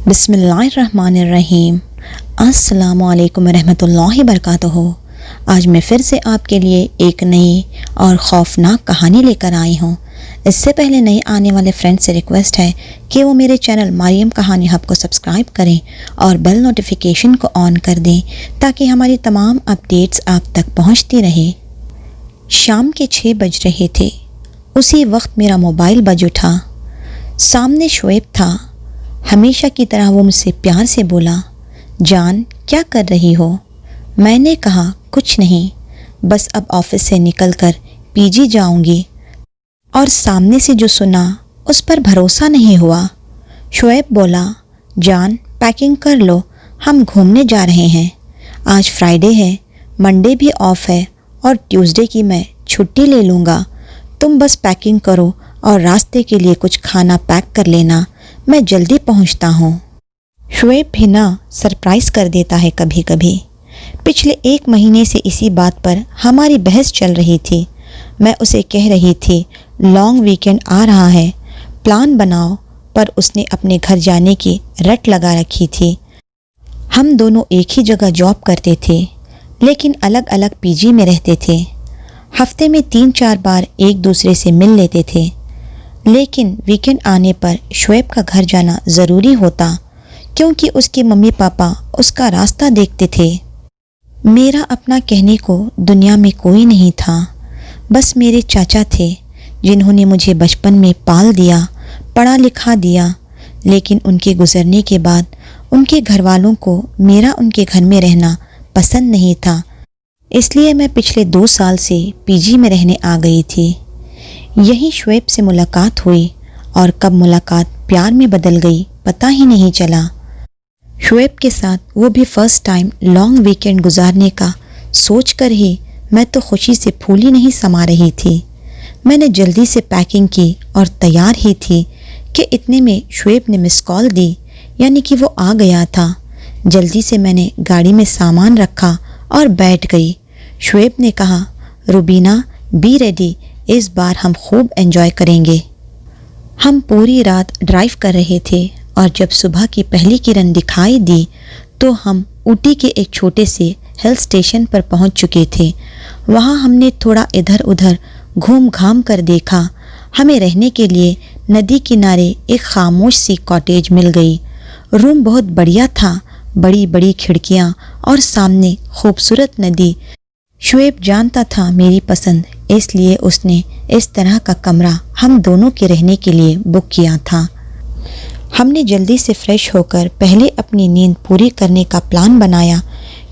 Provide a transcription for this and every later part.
बिस्मिल्लाहिर्रहमानिर्रहीम। अस्सलामु अलैकुम रहमतुल्लाहि बरकातुहू। आज मैं फिर से आपके लिए एक नई और ख़ौफनाक कहानी लेकर आई हूँ। इससे पहले नए आने वाले फ्रेंड से रिक्वेस्ट है कि वो मेरे चैनल मरियम कहानी हब को सब्सक्राइब करें और बेल नोटिफिकेशन को ऑन कर दें ताकि हमारी तमाम अपडेट्स आप तक पहुँचती रहे। शाम के 6 बज रहे थे। उसी वक्त मेरा मोबाइल बज उठा। सामने शुएब था। हमेशा की तरह वो मुझसे प्यार से बोला, जान क्या कर रही हो? मैंने कहा कुछ नहीं, बस अब ऑफिस से निकलकर पीजी जाऊंगी। और सामने से जो सुना उस पर भरोसा नहीं हुआ। शुएब बोला, जान पैकिंग कर लो, हम घूमने जा रहे हैं। आज फ्राइडे है, मंडे भी ऑफ है और ट्यूसडे की मैं छुट्टी ले लूँगा। तुम बस पैकिंग करो और रास्ते के लिए कुछ खाना पैक कर लेना, मैं जल्दी पहुंचता हूँ। शुएब भी ना सरप्राइज़ कर देता है कभी कभी। पिछले 1 महीने से इसी बात पर हमारी बहस चल रही थी। मैं उसे कह रही थी लॉन्ग वीकेंड आ रहा है, प्लान बनाओ, पर उसने अपने घर जाने की रट लगा रखी थी। हम दोनों एक ही जगह जॉब करते थे लेकिन अलग अलग पीजी में रहते थे। हफ्ते में 3-4 बार एक दूसरे से मिल लेते थे, लेकिन वीकेंड आने पर शुएब का घर जाना ज़रूरी होता क्योंकि उसके मम्मी पापा उसका रास्ता देखते थे। मेरा अपना कहने को दुनिया में कोई नहीं था, बस मेरे चाचा थे जिन्होंने मुझे बचपन में पाल दिया, पढ़ा लिखा दिया। लेकिन उनके गुजरने के बाद उनके घर वालों को मेरा उनके घर में रहना पसंद नहीं था, इसलिए मैं पिछले 2 साल से पीजी में रहने आ गई थी। यही शुएब से मुलाकात हुई और कब मुलाकात प्यार में बदल गई पता ही नहीं चला। शुएब के साथ वो भी फर्स्ट टाइम लॉन्ग वीकेंड गुजारने का सोचकर ही मैं तो खुशी से फूली नहीं समा रही थी। मैंने जल्दी से पैकिंग की और तैयार ही थी कि इतने में शुएब ने मिस कॉल दी, यानी कि वो आ गया था। जल्दी से मैंने गाड़ी में सामान रखा और बैठ गई। शुएब ने कहा, रुबीना बी रेडी, इस बार हम खूब एंजॉय करेंगे। हम पूरी रात ड्राइव कर रहे थे और जब सुबह की पहली किरण दिखाई दी तो हम ऊटी के एक छोटे से हिल स्टेशन पर पहुंच चुके थे। वहां हमने थोड़ा इधर उधर घूम घाम कर देखा। हमें रहने के लिए नदी किनारे एक खामोश सी कॉटेज मिल गई। रूम बहुत बढ़िया था, बड़ी बड़ी खिड़कियां और सामने खूबसूरत नदी। शुएब जानता था मेरी पसंद, इसलिए उसने इस तरह का कमरा हम दोनों के रहने के लिए बुक किया था। हमने जल्दी से फ्रेश होकर पहले अपनी नींद पूरी करने का प्लान बनाया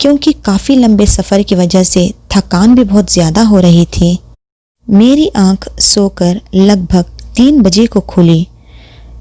क्योंकि काफ़ी लंबे सफ़र की वजह से थकान भी बहुत ज़्यादा हो रही थी। मेरी आंख सोकर लगभग 3 बजे को खुली।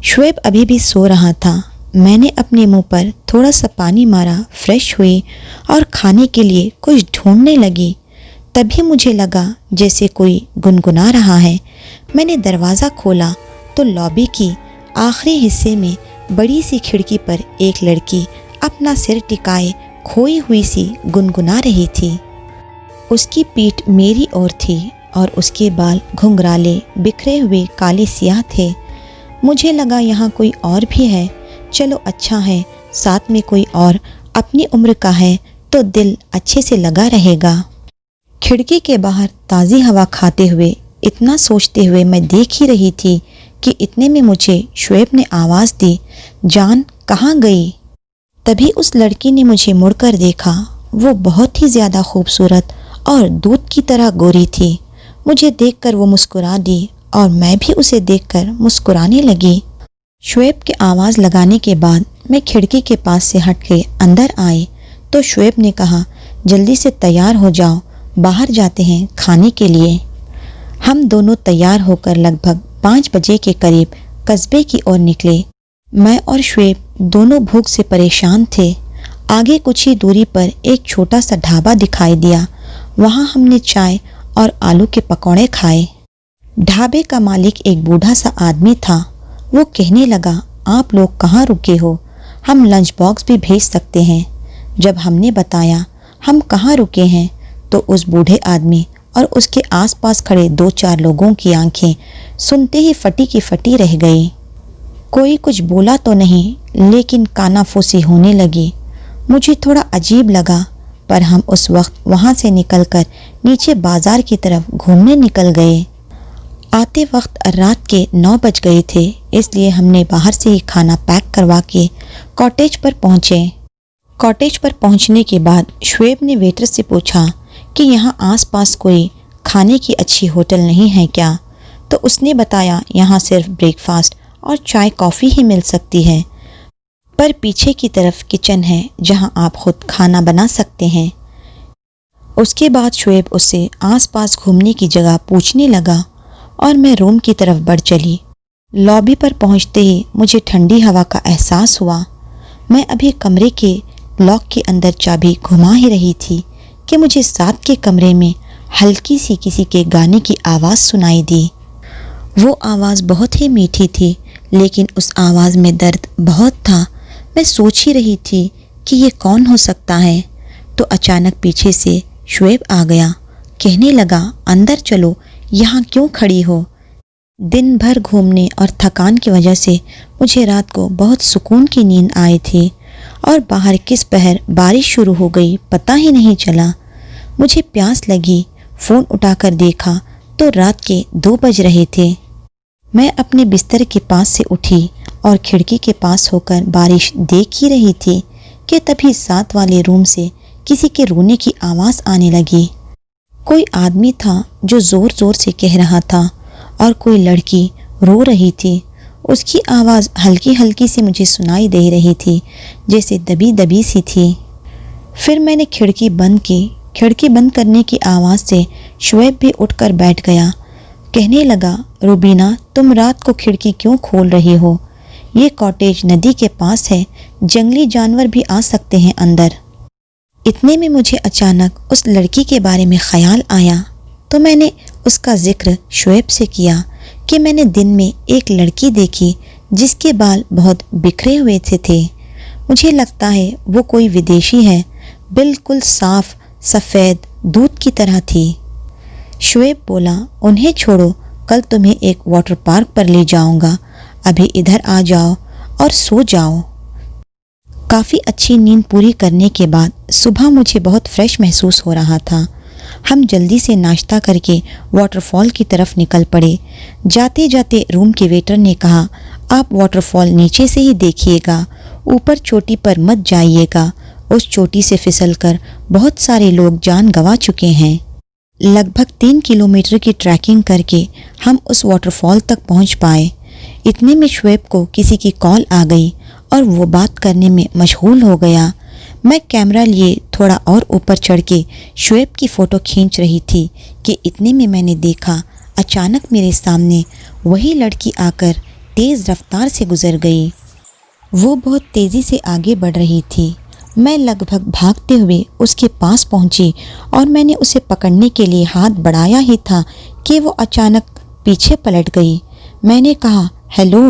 शुएब अभी भी सो रहा था। मैंने अपने मुंह पर थोड़ा सा पानी मारा, फ्रेश हुई और खाने के लिए कुछ ढूंढने लगी। तभी मुझे लगा जैसे कोई गुनगुना रहा है। मैंने दरवाज़ा खोला तो लॉबी की आखिरी हिस्से में बड़ी सी खिड़की पर एक लड़की अपना सिर टिकाए खोई हुई सी गुनगुना रही थी। उसकी पीठ मेरी ओर थी और उसके बाल घुंघराले बिखरे हुए काले सियाह थे। मुझे लगा यहाँ कोई और भी है। चलो अच्छा है, साथ में कोई और अपनी उम्र का है तो दिल अच्छे से लगा रहेगा। खिड़की के बाहर ताज़ी हवा खाते हुए इतना सोचते हुए मैं देख ही रही थी कि इतने में मुझे शुएब ने आवाज़ दी, जान कहाँ गई? तभी उस लड़की ने मुझे मुड़कर देखा। वो बहुत ही ज़्यादा खूबसूरत और दूध की तरह गोरी थी। मुझे देखकर वो मुस्कुरा दी और मैं भी उसे देखकर मुस्कुराने लगी। शुएब के आवाज़ लगाने के बाद मैं खिड़की के पास से हट के अंदर आई तो शुएब ने कहा, जल्दी से तैयार हो जाओ, बाहर जाते हैं खाने के लिए। हम दोनों तैयार होकर लगभग 5 बजे के करीब कस्बे की ओर निकले। मैं और शुएब दोनों भूख से परेशान थे। आगे कुछ ही दूरी पर एक छोटा सा ढाबा दिखाई दिया। वहाँ हमने चाय और आलू के पकौड़े खाए। ढाबे का मालिक एक बूढ़ा सा आदमी था। वो कहने लगा, आप लोग कहाँ रुके हो? हम लंच बॉक्स भी भेज सकते हैं। जब हमने बताया हम कहाँ रुके हैं तो उस बूढ़े आदमी और उसके आसपास खड़े 2-4 लोगों की आंखें सुनते ही फटी की फटी रह गई। कोई कुछ बोला तो नहीं, लेकिन कानाफूसी होने लगी। मुझे थोड़ा अजीब लगा, पर हम उस वक्त वहां से निकलकर नीचे बाजार की तरफ घूमने निकल गए। आते वक्त रात के 9 बज गए थे, इसलिए हमने बाहर से ही खाना पैक करवा के कॉटेज पर पहुंचे। कॉटेज पर पहुंचने के बाद शुएब ने वेटर से पूछा कि यहाँ आसपास कोई खाने की अच्छी होटल नहीं है क्या? तो उसने बताया यहाँ सिर्फ ब्रेकफास्ट और चाय कॉफ़ी ही मिल सकती है, पर पीछे की तरफ किचन है जहाँ आप खुद खाना बना सकते हैं। उसके बाद शुएब उससे आसपास घूमने की जगह पूछने लगा और मैं रूम की तरफ बढ़ चली। लॉबी पर पहुंचते ही मुझे ठंडी हवा का एहसास हुआ। मैं अभी कमरे के लॉक के अंदर चाबी घुमा ही रही थी कि मुझे साथ के कमरे में हल्की सी किसी के गाने की आवाज़ सुनाई दी। वो आवाज़ बहुत ही मीठी थी, लेकिन उस आवाज़ में दर्द बहुत था। मैं सोच ही रही थी कि ये कौन हो सकता है, तो अचानक पीछे से शुएब आ गया। कहने लगा, अंदर चलो, यहाँ क्यों खड़ी हो? दिन भर घूमने और थकान की वजह से मुझे रात को बहुत सुकून की नींद आई थी और बाहर किस पहर बारिश शुरू हो गई पता ही नहीं चला। मुझे प्यास लगी, फ़ोन उठाकर देखा तो रात के 2 बज रहे थे। मैं अपने बिस्तर के पास से उठी और खिड़की के पास होकर बारिश देख ही रही थी कि तभी साथ वाले रूम से किसी के रोने की आवाज़ आने लगी। कोई आदमी था जो ज़ोर ज़ोर से कह रहा था और कोई लड़की रो रही थी। उसकी आवाज़ हल्की हल्की सी मुझे सुनाई दे रही थी, जैसे दबी दबी सी थी। फिर मैंने खिड़की बंद की। खिड़की बंद करने की आवाज़ से शुएब भी उठकर बैठ गया। कहने लगा, रुबीना, तुम रात को खिड़की क्यों खोल रही हो? ये कॉटेज नदी के पास है, जंगली जानवर भी आ सकते हैं अंदर। इतने में मुझे अचानक उस लड़की के बारे में ख्याल आया, तो मैंने उसका जिक्र शुएब से किया कि मैंने दिन में एक लड़की देखी जिसके बाल बहुत बिखरे हुए थे। मुझे लगता है वो कोई विदेशी है, बिल्कुल साफ सफ़ेद दूध की तरह थी। शुएब बोला, उन्हें छोड़ो, कल तुम्हें एक वाटर पार्क पर ले जाऊंगा। अभी इधर आ जाओ और सो जाओ। काफ़ी अच्छी नींद पूरी करने के बाद सुबह मुझे बहुत फ्रेश महसूस हो रहा था। हम जल्दी से नाश्ता करके वाटरफॉल की तरफ निकल पड़े। जाते जाते रूम के वेटर ने कहा, आप वाटरफॉल नीचे से ही देखिएगा, ऊपर चोटी पर मत जाइएगा। उस चोटी से फिसलकर बहुत सारे लोग जान गंवा चुके हैं। लगभग 3 किलोमीटर की ट्रैकिंग करके हम उस वाटरफॉल तक पहुंच पाए। इतने में शुएब को किसी की कॉल आ गई और वो बात करने में मशगूल हो गया। मैं कैमरा लिए थोड़ा और ऊपर चढ़ के शुएब की फ़ोटो खींच रही थी कि इतने में मैंने देखा अचानक मेरे सामने वही लड़की आकर तेज़ रफ्तार से गुजर गई। वो बहुत तेज़ी से आगे बढ़ रही थी। मैं लगभग भागते हुए उसके पास पहुंची और मैंने उसे पकड़ने के लिए हाथ बढ़ाया ही था कि वो अचानक पीछे पलट गई। मैंने कहा, हेलो।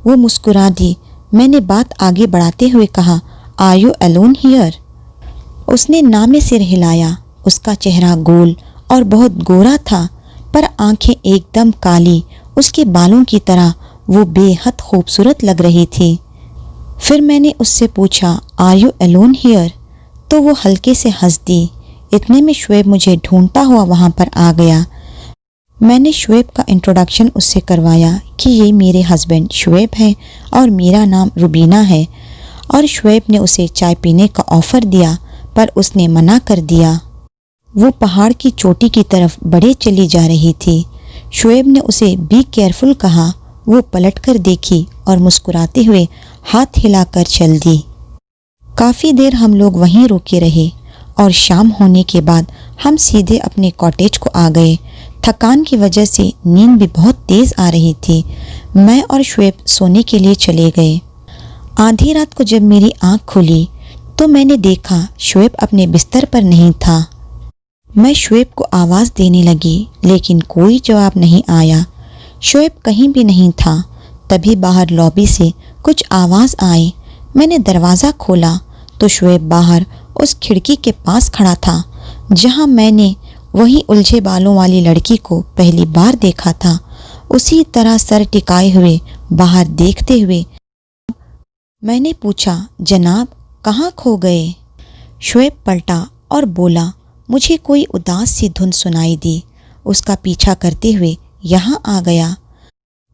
वो मुस्कुरा दी। मैंने बात आगे बढ़ाते हुए कहा, आर यू अलोन हियर? उसने ना में सिर हिलाया। उसका चेहरा गोल और बहुत गोरा था, पर आंखें एकदम काली, उसके बालों की तरह वो बेहद खूबसूरत लग रही थी। फिर मैंने उससे पूछा, आर यू अलोन हियर? तो वो हल्के से हंस दी। इतने में शुएब मुझे ढूंढता हुआ वहाँ पर आ गया। मैंने शुएब का इंट्रोडक्शन उससे करवाया कि ये मेरे हस्बैंड शुएब हैं और मेरा नाम रुबीना है, और शुएब ने उसे चाय पीने का ऑफ़र दिया, पर उसने मना कर दिया। वो पहाड़ की चोटी की तरफ बढ़े चली जा रही थी। शुएब ने उसे बी केयरफुल कहा। वो पलटकर देखी और मुस्कुराते हुए हाथ हिलाकर चल दी। काफ़ी देर हम लोग वहीं रुके रहे और शाम होने के बाद हम सीधे अपने कॉटेज को आ गए। थकान की वजह से नींद भी बहुत तेज़ आ रही थी। मैं और शुएब सोने के लिए चले गए। आधी रात को जब मेरी आँख खुली तो मैंने देखा शुएब अपने बिस्तर पर नहीं था। मैं शुएब को आवाज़ देने लगी, लेकिन कोई जवाब नहीं आया। शुएब कहीं भी नहीं था। तभी बाहर लॉबी से कुछ आवाज़ आई। मैंने दरवाज़ा खोला तो शुएब बाहर उस खिड़की के पास खड़ा था जहां मैंने वही उलझे बालों वाली लड़की को पहली बार देखा था। उसी तरह सर टिकाए हुए बाहर देखते हुए मैंने पूछा, जनाब कहाँ खो गए? शुएब पलटा और बोला, मुझे कोई उदास सी धुन सुनाई दी। उसका पीछा करते हुए यहाँ आ गया।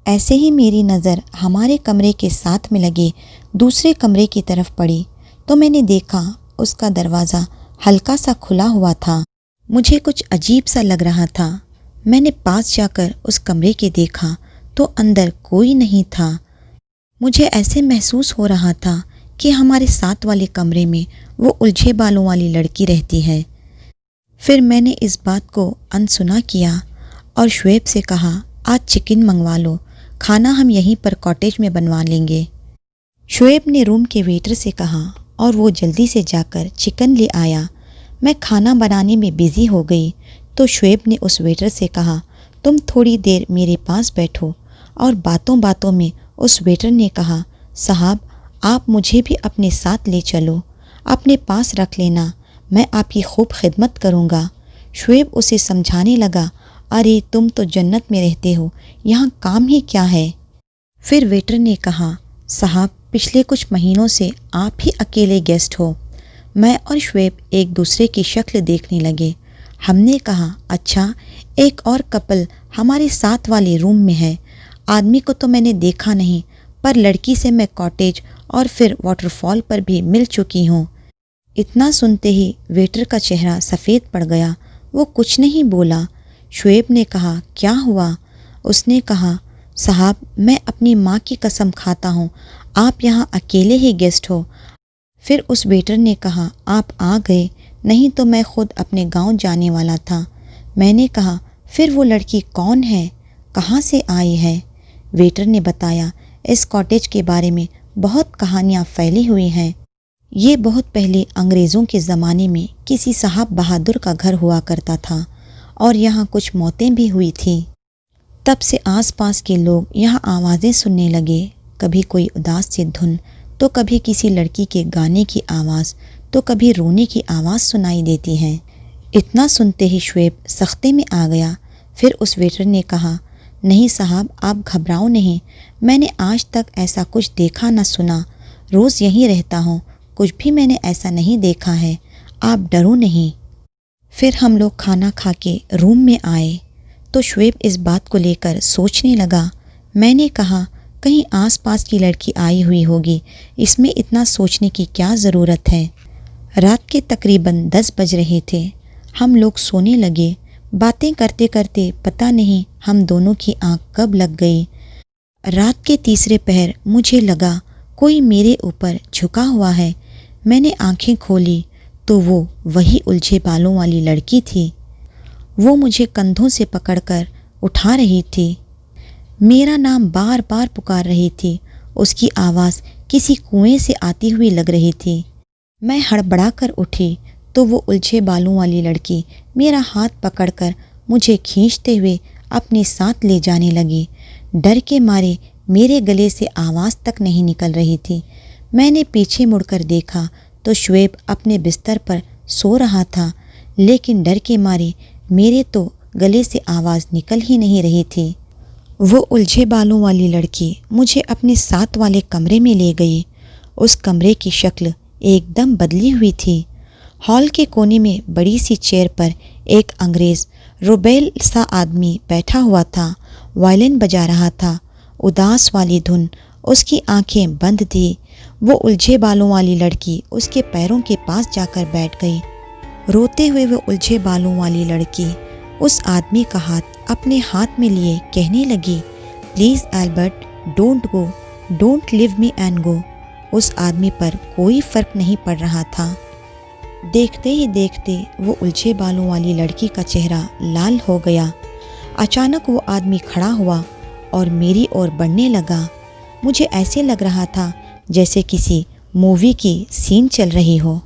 ऐसे ही मेरी नज़र हमारे कमरे के साथ में लगे दूसरे कमरे की तरफ पड़ी तो मैंने देखा उसका दरवाज़ा हल्का सा खुला हुआ था। मुझे कुछ अजीब सा लग रहा था। मैंने पास जाकर उस कमरे के देखा तो अंदर कोई नहीं था। मुझे ऐसे महसूस हो रहा था कि हमारे साथ वाले कमरे में वो उलझे बालों वाली लड़की रहती है। फिर मैंने इस बात को अनसुना किया और शुएब से कहा, आज चिकन मंगवा लो, खाना हम यहीं पर कॉटेज में बनवा लेंगे। शुएब ने रूम के वेटर से कहा और वो जल्दी से जाकर चिकन ले आया। मैं खाना बनाने में बिजी हो गई तो शुएब ने उस वेटर से कहा, तुम थोड़ी देर मेरे पास बैठो। और बातों बातों में उस वेटर ने कहा, साहब आप मुझे भी अपने साथ ले चलो, अपने पास रख लेना, मैं आपकी खूब खिदमत करूँगा। शुएब उसे समझाने लगा, अरे तुम तो जन्नत में रहते हो, यहाँ काम ही क्या है। फिर वेटर ने कहा, साहब पिछले कुछ महीनों से आप ही अकेले गेस्ट हो। मैं और शुएब एक दूसरे की शक्ल देखने लगे। हमने कहा, अच्छा एक और कपल हमारे साथ वाले रूम में है। आदमी को तो मैंने देखा नहीं, पर लड़की से मैं कॉटेज और फिर वाटरफॉल पर भी मिल चुकी हूँ। इतना सुनते ही वेटर का चेहरा सफ़ेद पड़ गया। वो कुछ नहीं बोला। शुएब ने कहा, क्या हुआ? उसने कहा, साहब मैं अपनी माँ की कसम खाता हूँ आप यहाँ अकेले ही गेस्ट हो। फिर उस वेटर ने कहा, आप आ गए, नहीं तो मैं खुद अपने गांव जाने वाला था। मैंने कहा, फिर वो लड़की कौन है, कहाँ से आई है? वेटर ने बताया, इस कॉटेज के बारे में बहुत कहानियाँ फैली हुई हैं। ये बहुत पहले अंग्रेज़ों के ज़माने में किसी साहब बहादुर का घर हुआ करता था और यहाँ कुछ मौतें भी हुई थी। तब से आसपास के लोग यहाँ आवाज़ें सुनने लगे, कभी कोई उदास सी धुन, तो कभी किसी लड़की के गाने की आवाज़, तो कभी रोने की आवाज़ सुनाई देती है। इतना सुनते ही शुएब सख्ते में आ गया। फिर उस वेटर ने कहा, नहीं साहब आप घबराओ नहीं, मैंने आज तक ऐसा कुछ देखा न सुना, रोज़ यहीं रहता हूँ, कुछ भी मैंने ऐसा नहीं देखा है, आप डरो नहीं। फिर हम लोग खाना खा के रूम में आए तो शुएब इस बात को लेकर सोचने लगा। मैंने कहा, कहीं आसपास की लड़की आई हुई होगी, इसमें इतना सोचने की क्या ज़रूरत है। रात के तकरीबन 10 बज रहे थे। हम लोग सोने लगे। बातें करते करते पता नहीं हम दोनों की आंख कब लग गई। रात के तीसरे पहर मुझे लगा कोई मेरे ऊपर झुका हुआ है। मैंने आंखें खोली तो वो वही उलझे बालों वाली लड़की थी। वो मुझे कंधों से पकड़कर उठा रही थी, मेरा नाम बार बार पुकार रही थी। उसकी आवाज़ किसी कुएं से आती हुई लग रही थी। मैं हड़बड़ा कर उठी तो वो उलझे बालों वाली लड़की मेरा हाथ पकड़कर मुझे खींचते हुए अपने साथ ले जाने लगी। डर के मारे मेरे गले से आवाज़ तक नहीं निकल रही थी। मैंने पीछे मुड़कर देखा तो शुएब अपने बिस्तर पर सो रहा था, लेकिन डर के मारे मेरे तो गले से आवाज़ निकल ही नहीं रही थी। वो उलझे बालों वाली लड़की मुझे अपने साथ वाले कमरे में ले गई। उस कमरे की शक्ल एकदम बदली हुई थी। हॉल के कोने में बड़ी सी चेयर पर एक अंग्रेज़ रुबेल सा आदमी बैठा हुआ था, वायलिन बजा रहा था। उदास वाली धुन, उसकी आंखें बंद थी। वो उलझे बालों वाली लड़की उसके पैरों के पास जाकर बैठ गई। रोते हुए वो उलझे बालों वाली लड़की उस आदमी का हाथ अपने हाथ में लिए कहने लगी, please Albert don't go, don't leave me and go. उस आदमी पर कोई फ़र्क नहीं पड़ रहा था। देखते ही देखते वो उलझे बालों वाली लड़की का चेहरा लाल हो गया। अचानक वो आदमी खड़ा हुआ और मेरी ओर बढ़ने लगा। मुझे ऐसे लग रहा था जैसे किसी मूवी की सीन चल रही हो।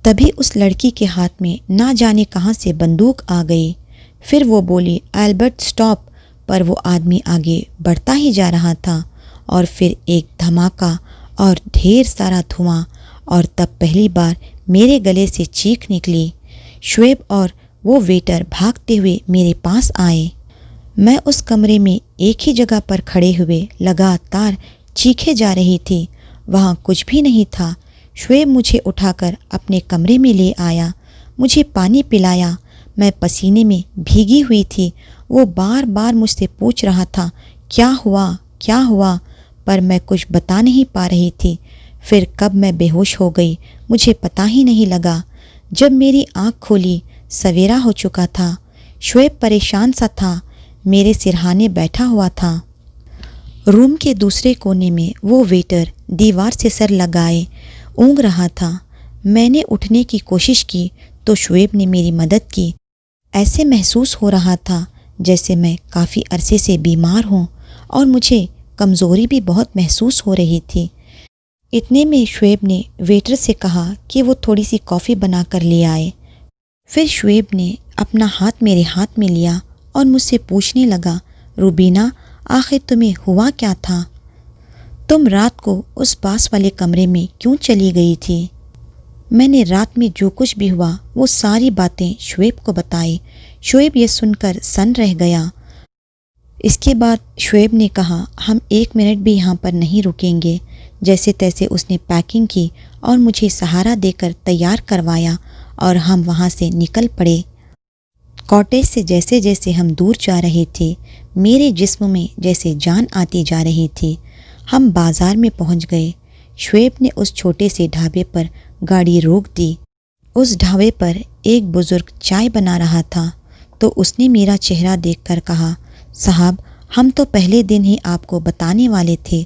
तभी उस लड़की के हाथ में ना जाने कहाँ से बंदूक आ गई। फिर वो बोली, एल्बर्ट स्टॉप, पर वो आदमी आगे बढ़ता ही जा रहा था और फिर एक धमाका और ढेर सारा धुआं, और तब पहली बार मेरे गले से चीख निकली। शुएब और वो वेटर भागते हुए मेरे पास आए। मैं उस कमरे में एक ही जगह पर खड़े हुए लगातार चीखे जा रही थी। वहाँ कुछ भी नहीं था। शुएब मुझे उठाकर अपने कमरे में ले आया, मुझे पानी पिलाया। मैं पसीने में भीगी हुई थी। वो बार बार मुझसे पूछ रहा था, क्या हुआ क्या हुआ, पर मैं कुछ बता नहीं पा रही थी। फिर कब मैं बेहोश हो गई मुझे पता ही नहीं लगा। जब मेरी आँख खोली सवेरा हो चुका था। शुएब परेशान सा था, मेरे सिरहाने बैठा हुआ था। रूम के दूसरे कोने में वो वेटर दीवार से सर लगाए ऊँग रहा था। मैंने उठने की कोशिश की तो शुएब ने मेरी मदद की। ऐसे महसूस हो रहा था जैसे मैं काफ़ी अरसे से बीमार हूँ और मुझे कमज़ोरी भी बहुत महसूस हो रही थी। इतने में शुएब ने वेटर से कहा कि वो थोड़ी सी कॉफ़ी बना कर ले आए। फिर शुएब ने अपना हाथ मेरे हाथ में लिया और मुझसे पूछने लगा, रुबीना आखिर तुम्हें हुआ क्या था? तुम रात को उस पास वाले कमरे में क्यों चली गई थी? मैंने रात में जो कुछ भी हुआ वो सारी बातें शुएब को बताई। शुएब ये सुनकर सन रह गया। इसके बाद शुएब ने कहा, हम 1 मिनट भी यहाँ पर नहीं रुकेंगे। जैसे तैसे उसने पैकिंग की और मुझे सहारा देकर तैयार करवाया और हम वहाँ से निकल पड़े। कॉटेज से जैसे जैसे हम दूर जा रहे थे मेरे जिस्म में जैसे जान आती जा रही थी। हम बाजार में पहुँच गए। शुएब ने उस छोटे से ढाबे पर गाड़ी रोक दी। उस ढाबे पर एक बुजुर्ग चाय बना रहा था तो उसने मेरा चेहरा देखकर कहा, साहब हम तो पहले दिन ही आपको बताने वाले थे,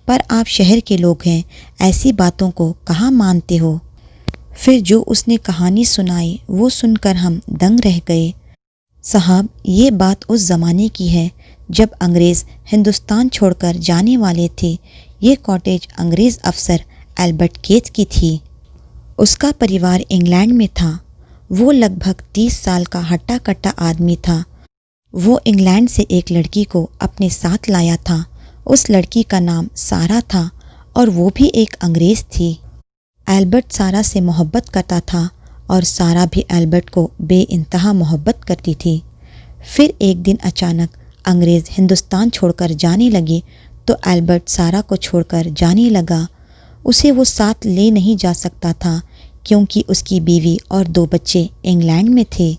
पर आप शहर के लोग हैं, ऐसी बातों को कहाँ मानते हो। फिर जो उसने कहानी सुनाई वो सुनकर हम दंग रह गए। साहब ये बात उस ज़माने की है जब अंग्रेज़ हिंदुस्तान छोड़कर जाने वाले थे। ये कॉटेज अंग्रेज़ अफसर एल्बर्ट केथ की थी। उसका परिवार इंग्लैंड में था। वो लगभग 30 साल का हट्टा कट्टा आदमी था। वो इंग्लैंड से एक लड़की को अपने साथ लाया था। उस लड़की का नाम सारा था और वो भी एक अंग्रेज़ थी। एल्बर्ट सारा से मोहब्बत करता था और सारा भी एल्बर्ट को बेइंतहा मोहब्बत करती थी। फिर एक दिन अचानक अंग्रेज़ हिंदुस्तान छोड़कर जाने लगे तो एल्बर्ट सारा को छोड़कर जाने लगा। उसे वो साथ ले नहीं जा सकता था क्योंकि उसकी बीवी और 2 बच्चे इंग्लैंड में थे।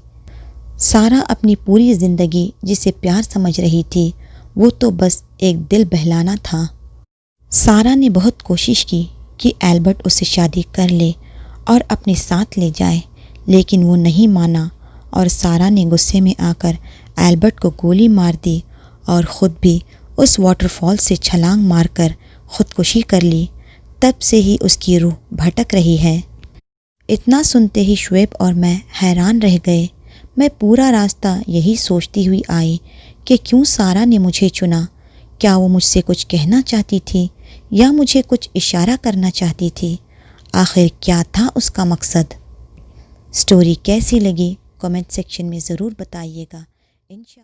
सारा अपनी पूरी ज़िंदगी जिसे प्यार समझ रही थी वो तो बस एक दिल बहलाना था। सारा ने बहुत कोशिश की कि एल्बर्ट उससे शादी कर ले और अपने साथ ले जाए, लेकिन वो नहीं माना और सारा ने गुस्से में आकर एल्बर्ट को गोली मार दी और ख़ुद भी उस वाटरफॉल से छलांग मारकर ख़ुदकुशी कर ली। तब से ही उसकी रूह भटक रही है। इतना सुनते ही शुएब और मैं हैरान रह गए। मैं पूरा रास्ता यही सोचती हुई आई कि क्यों सारा ने मुझे चुना। क्या वो मुझसे कुछ कहना चाहती थी या मुझे कुछ इशारा करना चाहती थी? आखिर क्या था उसका मकसद? स्टोरी कैसी लगी कमेंट सेक्शन में ज़रूर बताइएगा। इंशाअल्लाह।